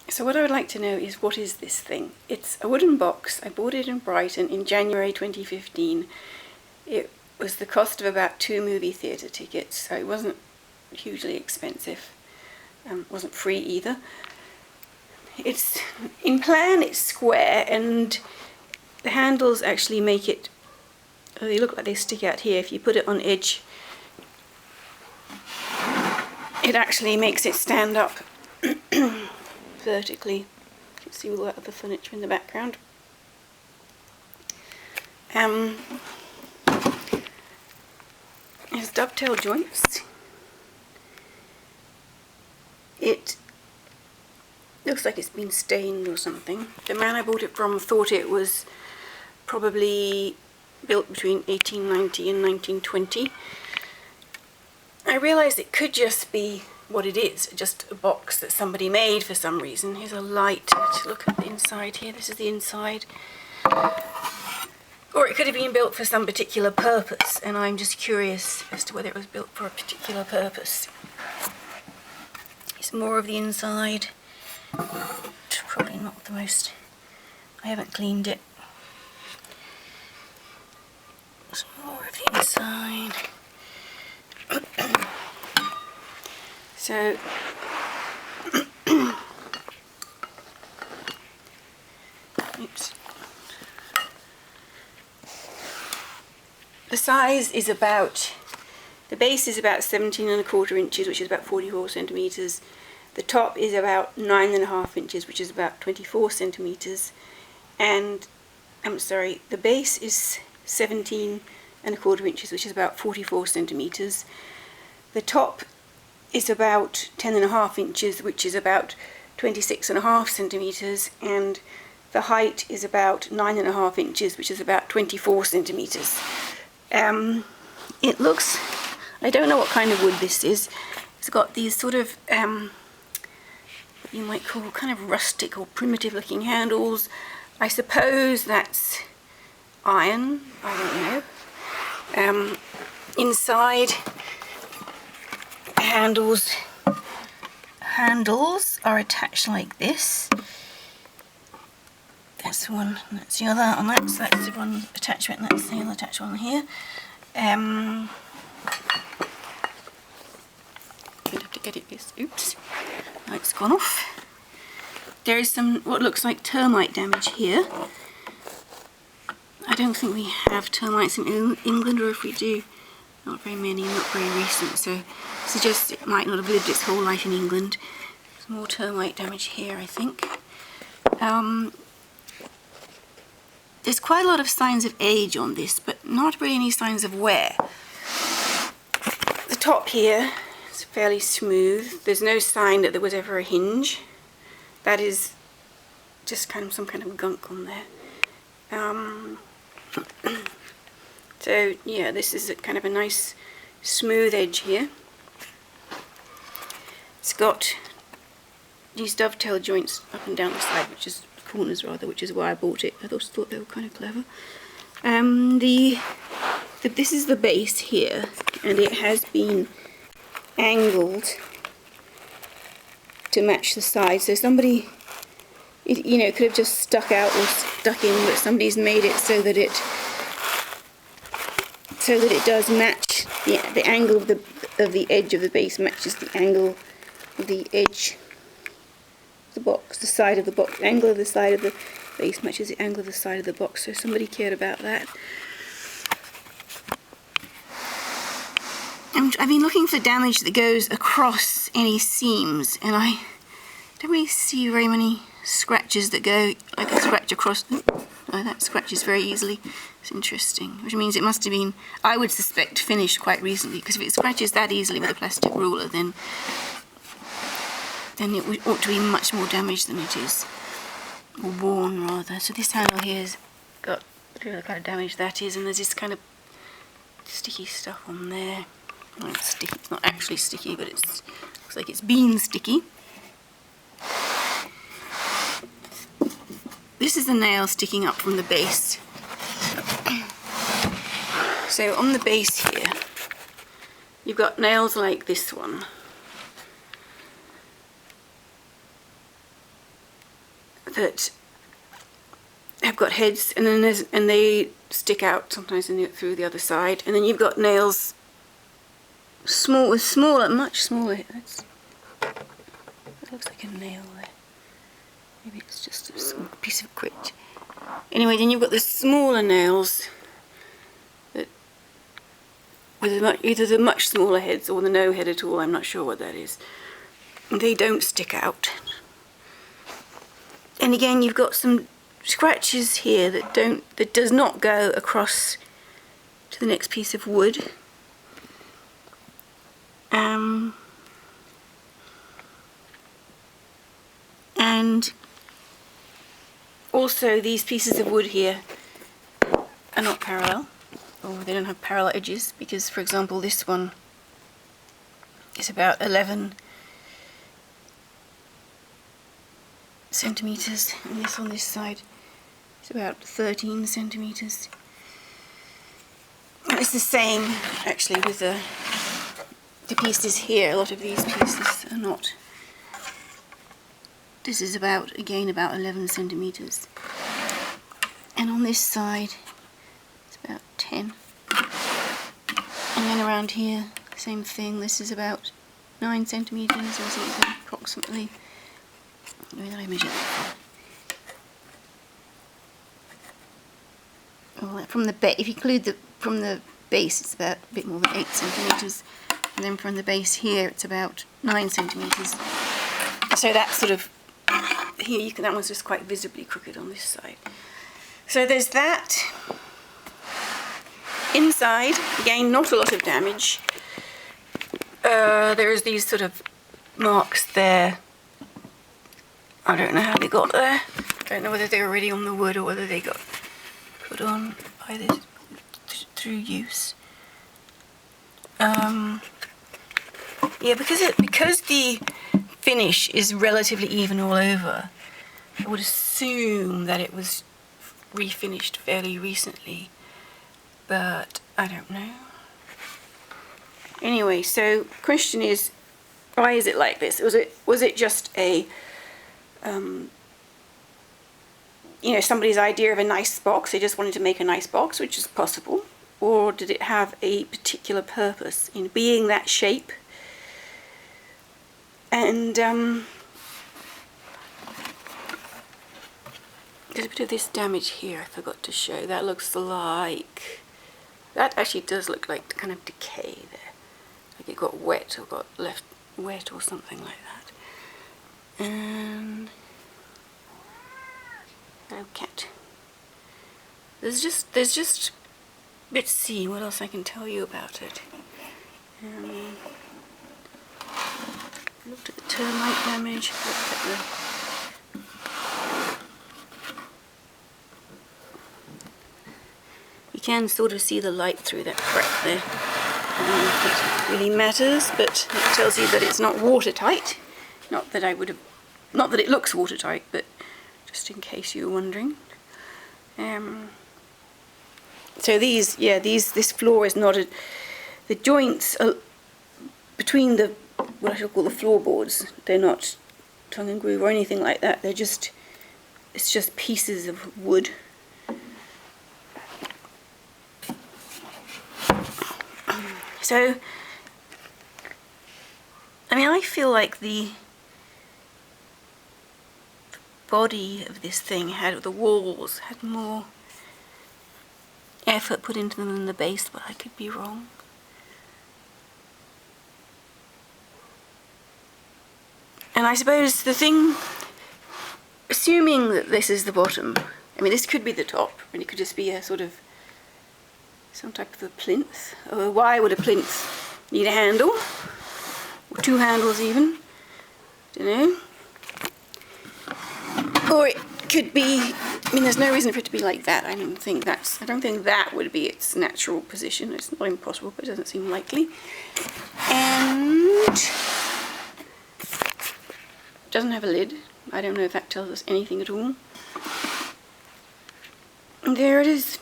So what I would like to know is, what is this thing? It's a wooden box. I bought it in Brighton in January 2015. It was the cost of about 2 movie theatre tickets, so it wasn't hugely expensive. Wasn't free either. It's, in plan, it's square, and the handles actually make it, they look like they stick out here. If you put it on edge, it actually makes it stand up vertically. You can see all that other furniture in the background. It has dovetail joints. It looks like it's been stained or something. The man I bought it from thought it was probably built between 1890 and 1920. I realised it could just be what it is, just a box that somebody made for some reason. Here's a light to look at the inside here. This is the inside. Or it could have been built for some particular purpose, and I'm just curious as to whether it was built for a particular purpose. It's more of the inside. Probably not the most... I haven't cleaned it. It's more of the inside. So... oops. The size is about... the base is about 17¼ inches, which is about 44 centimetres. The top is about 9½ inches, which is about 24 centimetres. And, I'm sorry, the base is 17¼ inches, which is about 44 centimetres. The top is about 10½ inches, which is about 26½ centimetres. And the height is about 9½ inches, which is about 24 centimetres. It looks... I don't know what kind of wood this is. It's got these sort of, what you might call kind of rustic or primitive looking handles. I suppose that's iron, I don't know. Inside, handles are attached like this. That's the one, that's the other, and that's the one attachment, and that's the other attached one here. You'd have to get it this. Oops, light's gone off. There is some what looks like termite damage here. I don't think we have termites in England, or if we do, not very many, not very recent, so suggests it might not have lived its whole life in England. There's more termite damage here, I think. There's quite a lot of signs of age on this, but not really any signs of wear. The top here is fairly smooth. There's no sign that there was ever a hinge. That is just kind of some kind of gunk on there. So yeah, this is kind of a nice smooth edge here. It's got these dovetail joints up and down the side, which is corners rather, which is why I bought it. I thought they were kind of clever. This is the base here, and it has been angled to match the sides. So somebody, you know, could have just stuck out or stuck in, but somebody's made it so that it does match the angle of the edge of the base matches the angle of the edge of the box, the side of the box. The angle of the side of the base matches the angle of the side of the box. So somebody cared about that. I've been looking for damage that goes across any seams, and I don't really see very many scratches that go like a scratch across. Oh, that scratches very easily. It's interesting, which means it must have been, I would suspect, finished quite recently, because if it scratches that easily with a plastic ruler, then it ought to be much more damaged than it is, or worn rather. So this handle here has got the kind of damage that is, and there's this kind of sticky stuff on there. Well, it's sticky. It's not actually sticky, but it looks like it's been sticky. This is the nail sticking up from the base. So on the base here, you've got nails like this one. that have got heads, and then they stick out sometimes through the other side, and then you've got nails with much smaller heads. It looks like a nail there. Maybe it's just a small piece of grit. Anyway, then you've got the smaller nails that with either the much smaller heads or the no head at all. I'm not sure what that is. They don't stick out. And again, you've got some scratches here that does not go across to the next piece of wood. And also these pieces of wood here are not parallel, or they don't have parallel edges, because for example this one is about 11 centimeters, and this on this side is about 13 centimeters. And it's the same actually with the pieces here. A lot of these pieces are not. This is about 11 centimeters, and on this side it's about 10. And then around here, same thing. This is about 9 centimeters or something, approximately. Where did I measure that from? Well, from the base, if you include from the base, it's about a bit more than 8 centimeters, and then from the base here, it's about 9 centimeters. So that's sort of here. That one's just quite visibly crooked on this side. So there's that. Inside, again, not a lot of damage. There's these sort of marks there. I don't know how they got there. I don't know whether they were already on the wood or whether they got put on by this through use. Yeah, because the finish is relatively even all over, I would assume that it was refinished fairly recently, but I don't know. Anyway, so question is, why is it like this? Was it just a somebody's idea of a nice box? They just wanted to make a nice box, which is possible, or did it have a particular purpose in being that shape? And there's a bit of this damage here I forgot to show. That looks like, that actually does look like the kind of decay there, like it got wet or got left wet or something like that. And oh, cat. There's just let's see what else I can tell you about it. Looked at the termite damage, looked at the you can sort of see the light through that crack there. I don't know if it really matters, but it tells you that it's not watertight. Not that it looks watertight, but just in case you were wondering. So this floor is not the joints are between what I shall call the floorboards. They're not tongue and groove or anything like that. It's just pieces of wood. So, I mean, I feel like the body of this thing the walls had more effort put into them than the base, but I could be wrong. And I suppose the thing, assuming that this is the bottom, I mean, this could be the top, and it could just be a sort of some type of a plinth. Or why would a plinth need a handle? Or 2 handles even? Don't know. Or it could be, I mean, there's no reason for it to be like that. I don't think that would be its natural position. It's not impossible, but it doesn't seem likely. And it doesn't have a lid. I don't know if that tells us anything at all. And there it is.